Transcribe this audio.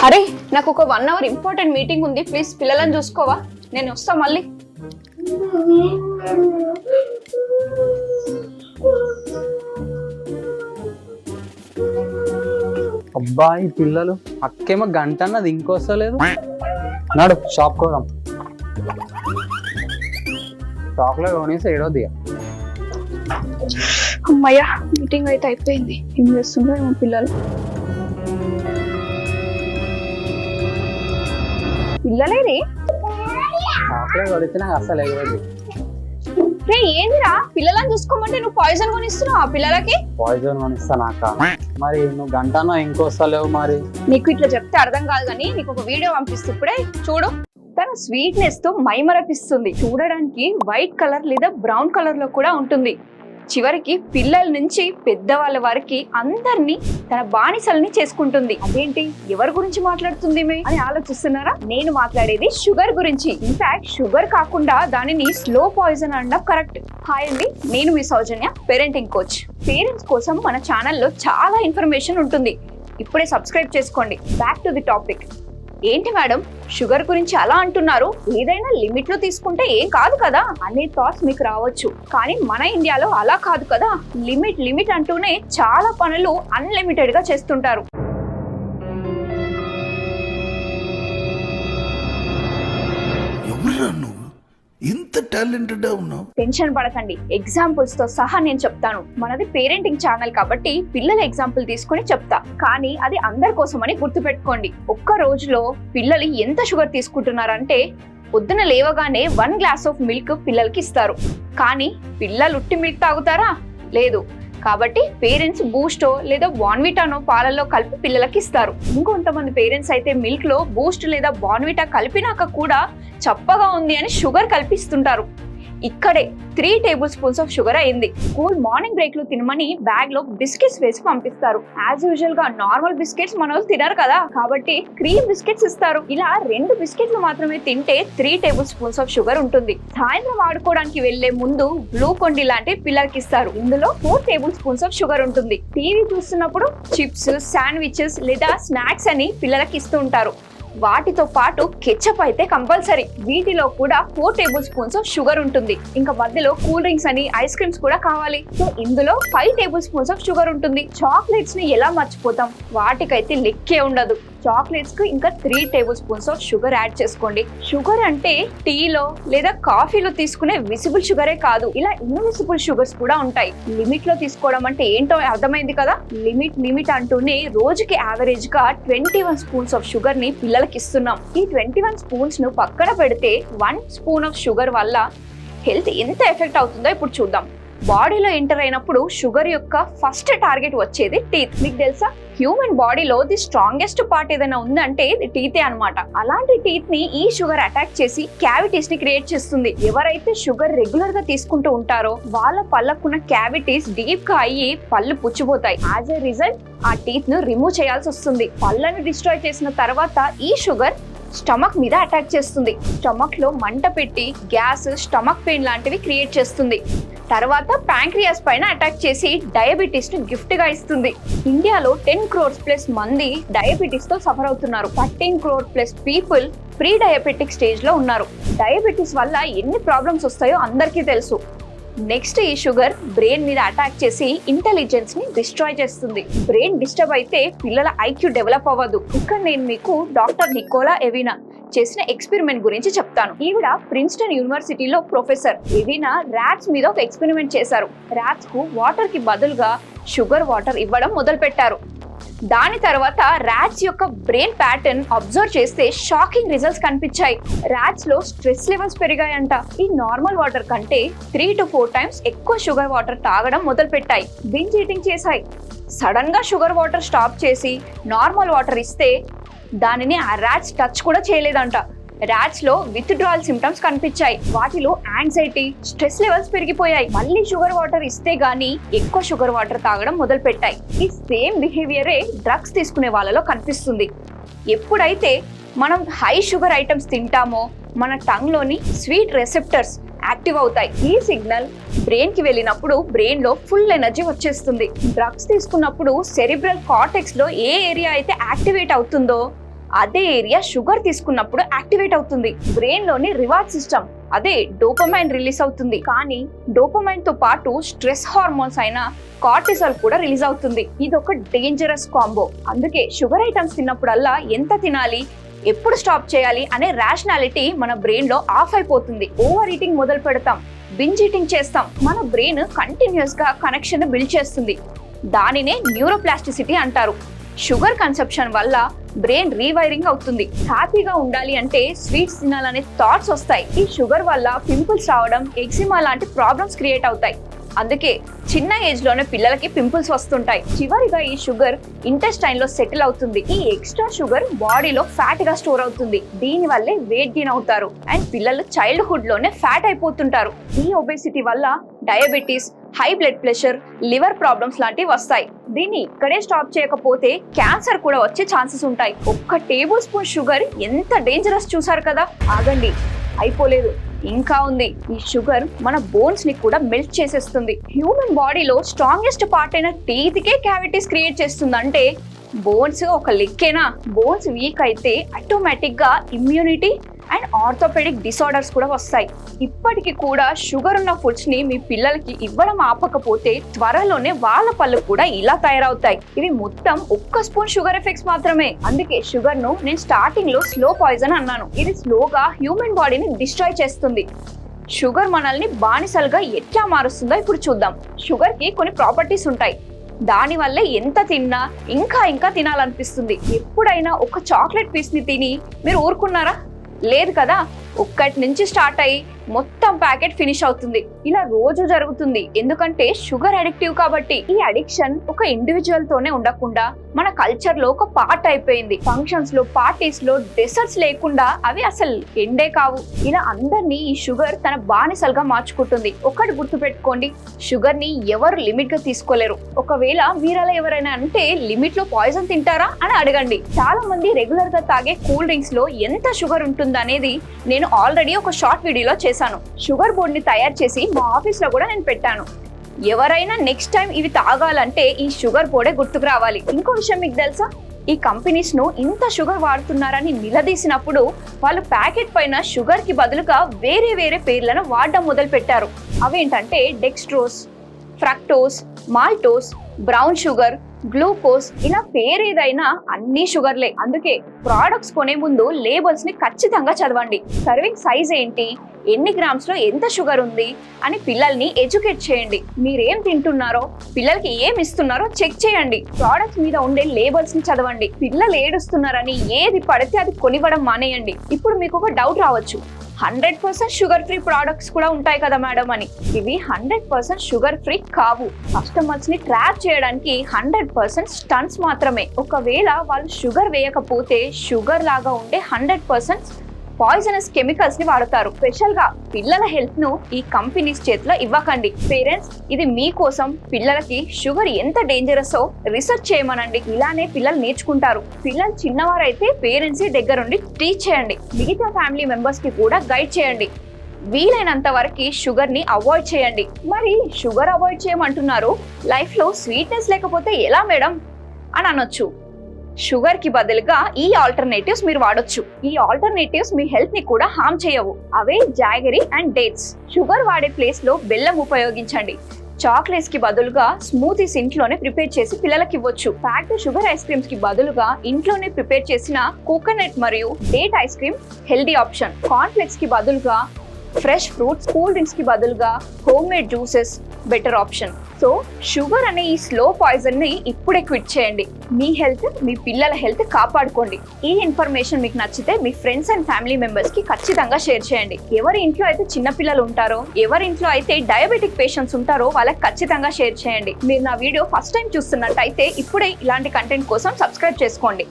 అరే నాకు ఒక 1 అవర్ ఇంపార్టెంట్ మీటింగ్ ఉంది, ప్లీజ్ పిల్లలను చూసుకోవా, నేను వస్తా మళ్ళీ. అబ్బాయి పిల్లలు అక్కేమో గంట అన్నది ఇంకొస్తలేదు. నాడు షాప్ కోదాం, షాప్ లో కొనేసి ఏడోది. అమ్మయ్యా మీటింగ్ అయితే అయిపోయింది. ఏం చేస్తుందో ఏమో పిల్లలు. పిల్లలేది షాప్ లో కొడితే నాకు అస్సలు ఎగరదు. రే ఏందిరా, పిల్లలను చూసుకోమంటే నువ్వు పాయిజన్ కొనిస్తున్నావు ఆ పిల్లలకి? పాయిజన్ కొనిస్తా నాక? మరి నువ్వు గంటనో ఇంకొస్తలేవు. మరి నీకు ఇట్లా చెప్తే అర్థం కాదు కానీ నీకు ఒక వీడియో పంపిస్తూ ఇప్పుడే చూడు. తన స్వీట్నెస్ తో మైమరపిస్తుంది. చూడడానికి వైట్ కలర్ లేదా బ్రౌన్ కలర్ లో కూడా ఉంటుంది. చివరికి పిల్లల నుంచి పెద్దవాళ్ళ వారికి అందరినీ తన బానిసల్ని చేసుకుంటుంది. అదేంటి, ఎవరి గురించి మాట్లాడుతుంది అని ఆలోచిస్తున్నారా? నేను మాట్లాడేది షుగర్ గురించి. ఇన్ఫాక్ట్ షుగర్ కాకుండా దానిని స్లో పాయిజన్ అనడం కరెక్ట్. హాయ్ అండి, నేను మీ సౌజన్య, పేరెంటింగ్ కోచ్. పేరెంట్స్ కోసం మన ఛానల్లో చాలా ఇన్ఫర్మేషన్ ఉంటుంది. ఇప్పుడే సబ్స్క్రైబ్ చేసుకోండి. Back to the topic. ఏంటి మేడం షుగర్ గురించి అలా అంటున్నారు, ఏదైనా లిమిట్ లో తీసుకుంటే ఏం కాదు కదా అనే థాట్స్ మీకు రావచ్చు. కానీ మన ఇండియాలో అలా కాదు కదా. లిమిట్ లిమిట్ అంటూనే చాలా పనులు అన్లిమిటెడ్ గా చేస్తుంటారు. ఇంత టాలెంటెడ్ ఉన్నావు. టెన్షన్ పడకండి, ఎగ్జాంపుల్స్ తో సహా నేను చెప్తాను. మనది పేరెంటింగ్ ఛానల్ కాబట్టి పిల్లల ఎగ్జాంపుల్ తీసుకుని చెప్తా, కానీ అది అందరి కోసం అని గుర్తుపెట్టుకోండి. ఒక్క రోజులో పిల్లలు ఎంత షుగర్ తీసుకుంటున్నారంటే పొద్దున లేవగానే 1 గ్లాస్ ఆఫ్ మిల్క్ పిల్లలకి ఇస్తారు. కానీ పిల్లలు ఉట్టి మిల్క్ తాగుతారా? లేదు. కాబట్టి పేరెంట్స్ బూస్టో లేదా బార్న్విటానో పాలల్లో కలిపి పిల్లలకి ఇస్తారు. ఇంకొంతమంది పేరెంట్స్ అయితే మిల్క్ లో బూస్ట్ లేదా బార్న్విటా కలిపినాక కూడా చప్పగా ఉంది అని షుగర్ కల్పిస్తుంటారు. ఇక్కడే 3 టేబుల్ స్పూన్స్ ఆఫ్ షుగర్ అయింది. స్కూల్ మార్నింగ్ బ్రేక్ లో తినమని బ్యాగ్ లో బిస్కెట్స్ వేసి పంపిస్తారు. యాజ్ యూజువల్ గా నార్మల్ బిస్కెట్స్ మన వాళ్ళు తినరు కదా, కాబట్టి క్రీమ్ బిస్కెట్స్ ఇస్తారు. ఇలా 2 బిస్కెట్లు మాత్రమే తింటే 3 టేబుల్ స్పూన్స్ ఆఫ్ షుగర్ ఉంటుంది. సాయంత్రం ఆడుకోవడానికి వెళ్లే ముందు గ్లూకోన్ డి లాంటి పిల్లలకి ఇస్తారు. ఇందులో 4 టేబుల్ స్పూన్స్ ఆఫ్ షుగర్ ఉంటుంది. టీవీ చూస్తున్నప్పుడు చిప్స్, శాండ్విచెస్ లేదా స్నాక్స్ అని పిల్లలకి ఇస్తూ ఉంటారు. వాటితో పాటు కెచప్ అయితే కంపల్సరీ. వీటిలో కూడా 4 టేబుల్ స్పూన్స్ ఆఫ్ షుగర్ ఉంటుంది. ఇంకా మధ్యలో కూల్ డ్రింక్స్ అని ఐస్ క్రీమ్స్ కూడా కావాలి. సో ఇందులో 5 టేబుల్ స్పూన్స్ ఆఫ్ షుగర్ ఉంటుంది. చాక్లెట్స్ ని ఎలా మర్చిపోతాం, వాటికైతే లెక్కే ఉండదు. చాక్లెట్స్ కు ఇంకా 3 table spoons of sugar add చేసుకోండి. షుగర్ అంటే టీలో లేదా కాఫీలో తీసుకునే విజిబుల్ షుగరే కాదు, ఇలా ఇన్విజిబుల్ షుగర్స్ కూడా ఉంటాయి. లిమిట్ లో తీసుకోవడం అంటే ఏంటో అర్థమైంది కదా. లిమిట్ అంటూనే రోజుకి యావరేజ్ గా 21 స్పూన్స్ ఆఫ్ షుగర్ ని పిల్లలకి ఇస్తున్నాం. ఈ 21 స్పూన్స్ ను పక్కన పెడితే 1 స్పూన్ ఆఫ్ షుగర్ వల్ల హెల్త్ ఎంత ఎఫెక్ట్ అవుతుందో ఇప్పుడు చూద్దాం. బాడీలో ఎంటర్ అయినప్పుడు షుగర్ యొక్క ఫస్ట్ టార్గెట్ వచ్చేది టీత్. మీకు తెలుసా, హ్యూమన్ బాడీలో ది స్ట్రాంగెస్ట్ పార్ట్ ఏదైనా ఉందంటే ఇది టీతే అన్నమాట. అలాంటి టీత్ ని ఈ షుగర్ అటాక్ చేసి క్యావిటీస్ ని క్రియేట్ చేస్తుంది. ఎవరైతే షుగర్ రెగ్యులర్ గా తీసుకుంటూ ఉంటారో వాళ్ళ పళ్ళకున్న క్యావిటీస్ డీప్ గా అయ్యి పళ్ళు పుచ్చిపోతాయి. యాజ్ ఎ రిజల్ట్ ఆ టీత్ ను రిమూవ్ చేయాల్సి వస్తుంది. పళ్ళను డిస్ట్రాయ్ చేసిన తర్వాత ఈ షుగర్ స్టమక్ మీద అటాక్ చేస్తుంది. స్టమక్ లో మంట పెట్టి గ్యాస్, స్టమక్ పెయిన్ లాంటివి క్రియేట్ చేస్తుంది. తర్వాత ప్యాంక్రియాస్ పైన అటాక్ చేసి డయాబెటీస్ ను గిఫ్ట్ గా ఇస్తుంది. ఇండియాలో 10 crores ప్లస్ మంది డయాబెటీస్ తో సఫర్ అవుతున్నారు. 13 crore plus people pre diabetic stage లో ఉన్నారు. డయాబెటీస్ వల్ల ఎన్ని ప్రాబ్లమ్స్ వస్తాయో అందరికీ తెలుసు. నెక్స్ట్ ఈ షుగర్ బ్రెయిన్ మీద అటాక్ చేసి ఇంటెలిజెన్స్ ని డిస్ట్రాయ్ చేస్తుంది. బ్రెయిన్ డిస్టర్బ్ అయితే పిల్లల ఐక్యూ డెవలప్ అవ్వదు. ఇక్కడ నేను మీకు డాక్టర్ నికోలా ఎవినా చేసిన ఎక్స్పెరిమెంట్ గురించి చెప్తాను. ఈవిడ ప్రిన్స్టన్ యూనివర్సిటీలో ప్రొఫెసర్. ఎవినా ర్యాట్స్ మీద ఒక ఎక్స్పెరిమెంట్ చేశారు. ర్యాట్స్ కు వాటర్ కి బదులుగా షుగర్ వాటర్ ఇవ్వడం మొదలు పెట్టారు. దాని తర్వాత ర్యాట్స్ యొక్క బ్రెయిన్ ప్యాటర్న్ అబ్జర్వ్ చేస్తే షాకింగ్ రిజల్ట్స్ కనిపించాయి. ర్యాట్స్ లో స్ట్రెస్ లెవెల్స్ పెరిగాయంట. ఈ నార్మల్ వాటర్ కంటే 3 to 4 times ఎక్కువ షుగర్ వాటర్ తాగడం మొదలు పెట్టాయి. బింజ్ ఈటింగ్ చేశాయి. సడన్ గా షుగర్ వాటర్ స్టాప్ చేసి నార్మల్ వాటర్ ఇస్తే దానిని ఆ ర్యాట్స్ టచ్ కూడా చేయలేదంట. ర్యాట్స్ లో విత్డ్రాయల్ సిమ్టమ్స్ కనిపించాయి. వాటిలో యాంగ్జైటీ, స్ట్రెస్ లెవెల్స్ పెరిగిపోయాయి. మళ్ళీ షుగర్ వాటర్ ఇస్తే గానీ ఎక్కువ షుగర్ వాటర్ తాగడం మొదలు పెట్టాయి. ఈ సేమ్ బిహేవియరే డ్రగ్స్ తీసుకునే వాళ్ళలో కనిపిస్తుంది. ఎప్పుడైతే మనం హై షుగర్ ఐటమ్స్ తింటామో మన టంగ్ లోని స్వీట్ రెసెప్టర్స్ యాక్టివ్ అవుతాయి. ఈ సిగ్నల్ బ్రెయిన్ కి వెళ్ళినప్పుడు బ్రెయిన్ లో ఫుల్ ఎనర్జీ వచ్చేస్తుంది. డ్రగ్స్ తీసుకున్నప్పుడు సెరిబ్రల్ కార్టెక్స్ లో ఏ ఏరియా అయితే యాక్టివేట్ అవుతుందో అదే ఏరియా షుగర్ తీసుకున్నప్పుడు యాక్టివేట్ అవుతుంది. బ్రెయిన్ లోని రివార్డ్ సిస్టమ్ అదే డోపమైన్ రిలీజ్ అవుతుంది. కానీ డోపమైన్ తో పాటు స్ట్రెస్ హార్మోన్స్ అయిన కార్టిసాల్ కూడా రిలీజ్ అవుతుంది. ఇది ఒక డేంజరస్ కాంబో. అందుకే షుగర్ ఐటమ్స్ తిన్నప్పుడల్లా ఎంత తినాలి, ఎప్పుడు స్టాప్ చేయాలి అనే రేషనాలిటీ మన బ్రెయిన్ లో ఆఫ్ అయిపోతుంది. ఓవర్ ఈటింగ్ మొదలు పెడతాం, బింజ్ ఈటింగ్ చేస్తాం. మన బ్రెయిన్ కంటిన్యూస్ గా కనెక్షన్ బిల్డ్ చేస్తుంది. దానినే న్యూరోప్లాస్టిసిటీ అంటారు. షుగర్ కన్సెప్షన్ వల్ల బ్రెయిన్ రీవైరింగ్ అవుతుంది. హ్యాపీగా ఉండాలి అంటే స్వీట్స్ తినాలనే థాట్స్ వస్తాయి. ఈ షుగర్ వల్ల పింపుల్స్ రావడం, ఎగ్జిమా లాంటి ప్రాబ్లమ్స్ క్రియేట్ అవుతాయి. అందుకే చిన్న ఏజ్ లోనే పిల్లలకి పింపుల్స్ వస్తుంటాయి. చివరిగా ఈ షుగర్ ఇంటెస్టైన్ లో సెటిల్ అవుతుంది. ఈ ఎక్స్ట్రా షుగర్ బాడీలో ఫ్యాట్ గా స్టోర్ అవుతుంది. దీని వల్లే వెయిట్ గెయిన్ అవుతారు అండ్ పిల్లలు చైల్డ్హుడ్ లోనే ఫ్యాట్ అయిపోతుంటారు. ఈ ఒబేసిటీ వల్ల diabetes, high blood pressure, liver problems లాంటివి వస్తాయి. దీన్ని ఇక్కడే స్టాప్ చేయకపోతే క్యాన్సర్ కూడా వచ్చే ఛాన్సెస్ ఉంటాయి. 1 టేబుల్ స్పూన్ షుగర్ ఎంత డేంజరస్ చూసారు కదా. ఆగండి, అయిపోలేదు, ఇంకా ఉంది. ఈ షుగర్ మన బోన్స్ ని కూడా మెల్ట్ చేసేస్తుంది. హ్యూమన్ బాడీలో స్ట్రాంగెస్ట్ పార్ట్ అయిన టీత్ కే క్యావిటీస్ క్రియేట్ చేస్తుందంటే బోన్స్ ఒక లెక్కేనా? బోన్స్ వీక్ అయితే ఆటోమేటిక్ గా ఇమ్యూనిటీ అండ్ ఆర్థోపెడిక్ డిసార్డర్స్ కూడా వస్తాయి. ఇప్పటికీ కూడా షుగర్ ఉన్న ఫుడ్స్ ని మీ పిల్లలకి ఇవ్వడం ఆపకపోతే త్వరలోనే వాళ్ళ పళ్ళు కూడా ఇలా తయారవుతాయి. ఇవి మొత్తం 1 స్పూన్ షుగర్ ఎఫెక్ట్స్ మాత్రమే. అందుకే షుగర్ ను నేను స్టార్టింగ్ లో స్లో పాయిజన్ అన్నాను. ఇది స్లోగా హ్యూమన్ బాడీని డిస్ట్రాయ్ చేస్తుంది. షుగర్ మనల్ని బానిసలుగా ఎట్లా మారుస్తుందో ఇప్పుడు చూద్దాం. షుగర్ కి కొన్ని ప్రాపర్టీస్ ఉంటాయి. దాని వల్లే ఎంత తిన్నా ఇంకా తినాలనిపిస్తుంది. ఎప్పుడైనా ఒక చాక్లెట్ పీస్ ని తిని మీరు ఊరుకున్నారా? లేదు కదా. 1 నుంచి స్టార్ట్ అయ్యి మొత్తం ప్యాకెట్ ఫినిష్ అవుతుంది. ఇలా రోజు జరుగుతుంది. ఎందుకంటే షుగర్ అడిక్టివ్ కాబట్టి. ఈ అడిక్షన్ ఒక ఇండివిజువల్ తోనే ఉండకుండా మన కల్చర్ లో ఒక పార్ట్ అయిపోయింది. ఫంక్షన్స్ లో, పార్టీస్ లో డెసర్ట్స్ లేకుండా అవి అసలు ఎండే కావు. ఇలా అందరినీ ఈ షుగర్ తన బానిసలుగా మార్చుకుంటుంది. ఒకటి గుర్తు పెట్టుకోండి, షుగర్ ని ఎవరు లిమిట్ గా తీసుకోలేరు. ఒకవేళ మీరలా ఎవరైనా అంటే లిమిట్ లో పాయిజన్ తింటారా అని అడగండి. చాలా మంది రెగ్యులర్ గా తాగే కూల్ డ్రింక్స్ లో ఎంత షుగర్ ఉంటుంది అనేది నేను ఆల్రెడీ ఒక షార్ట్ వీడియోలో చేశాను. షుగర్ బోర్డ్ ని తయారు చేసి మా ఆఫీస్ లో కూడా నేను పెట్టాను. ఎవరైనా నెక్స్ట్ టైం ఇవి తాగాలంటే ఈ షుగర్ బోర్డే గుర్తుకు రావాలి. ఇంకో విషయం మీకు తెలుసా? ఈ కంపెనీస్ ను ఇంత షుగర్ వాడుతున్నారని నిలదీసినప్పుడు వాళ్ళు ప్యాకెట్ పైన షుగర్ కి బదులుగా వేరే పేర్లను వాడడం మొదలు పెట్టారు. అవేంటంటే dextrose, fructose, maltose, brown sugar, glucose, ఇలా పేరేదైనా అన్ని షుగర్లే. అందుకే ప్రోడక్ట్స్ కొనే ముందు లేబుల్స్ ని ఖచ్చితంగా చదవండి. సర్వింగ్ సైజ్ ఏంటి, ఎన్ని గ్రామ్స్ లో ఎంత షుగర్ ఉంది అని పిల్లల్ని ఎడ్యుకేట్ చేయండి. మీరేం తింటున్నారో, పిల్లలకి ఏం ఇస్తున్నారో చెక్ చేయండి. ప్రోడక్ట్స్ మీద ఉండే లేబుల్స్ ని చదవండి. పిల్లలు ఏడుస్తున్నారని ఏది పడితే అది కొనివ్వడం మానేయండి. ఇప్పుడు మీకు ఒక డౌట్ రావచ్చు, 100% షుగర్ ఫ్రీ ప్రోడక్ట్స్ కూడా ఉంటాయి కదా మేడం అని. ఇవి 100% షుగర్ ఫ్రీ కావు. కస్టమర్స్ ని ట్రాప్ చేయడానికి 100% స్టంట్స్ మాత్రమే. ఒకవేళ వాళ్ళు షుగర్ వేయకపోతే షుగర్ లాగా ఉండే 100% పాయిజనస్ కెమికల్స్ ని వాడతారు. స్పెషల్ గా పిల్లల హెల్త్ ను ఈ కంపెనీస్ చేతిలో ఇవ్వకండి. పేరెంట్స్, ఇది మీకోసం. పిల్లలకి షుగర్ ఎంత డేంజరస్ రీసెర్చ్ చేయమనండి. ఇలానే పిల్లలు నేర్చుకుంటారు. పిల్లలు చిన్నవారైతే పేరెంట్స్ దగ్గరుండి టీచ్ చేయండి. మిగతా ఫ్యామిలీ మెంబర్స్ కి కూడా గైడ్ చేయండి. వీలైనంత వరకు షుగర్ ని అవాయిడ్ చేయండి. మరి షుగర్ అవాయిడ్ చేయమంటున్నారు, లైఫ్ లో స్వీట్నెస్ లేకపోతే ఎలా మేడం అని అనొచ్చు. షుగర్ కి బదులుగా ఈ ఆల్టర్నేటివ్స్ మీరు వాడొచ్చు. ఈ ఆల్టర్నేటివ్స్ మీ హెల్త్ ని కూడా హార్మ్ చేయవు. అవే జాగరీ అండ్ డేట్స్. షుగర్ వాడే ప్లేస్ లో బెల్లం ఉపయోగించండి. చాక్లెట్స్ కి బదులుగా స్మూతీస్ ఇంట్లోనే ప్రిపేర్ చేసి పిల్లలకి ఇవ్వచ్చు. ప్యాక్డ్ షుగర్ ఐస్ క్రీమ్స్ కి బదులుగా ఇంట్లోనే ప్రిపేర్ చేసిన కోకోనట్ మరియు date ice cream healthy option. Cornflakes కి బదులుగా ఫ్రెష్ ఫ్రూట్స్, కూల్ డ్రింక్స్ కి బదులుగా home made juices better option. So sugar అనే ఈ స్లో పాయిజన్ ని ఇప్పుడే క్విట్ చేయండి. మీ హెల్త్, మీ పిల్లల హెల్త్ కాపాడుకోండి. ఈ ఇన్ఫర్మేషన్ మీకు నచ్చితే మీ ఫ్రెండ్స్ అండ్ ఫ్యామిలీ మెంబర్స్ కి ఖచ్చితంగా షేర్ చేయండి. ఎవరి ఇంట్లో అయితే చిన్న పిల్లలు ఉంటారో, ఎవరి ఇంట్లో అయితే డయాబెటిక్ పేషెంట్స్ ఉంటారో వాళ్ళకి ఖచ్చితంగా షేర్ చేయండి. మీరు నా వీడియో ఫస్ట్ టైం చూస్తున్నట్టయితే ఇప్పుడే ఇలాంటి కంటెంట్ కోసం సబ్స్క్రైబ్ చేసుకోండి.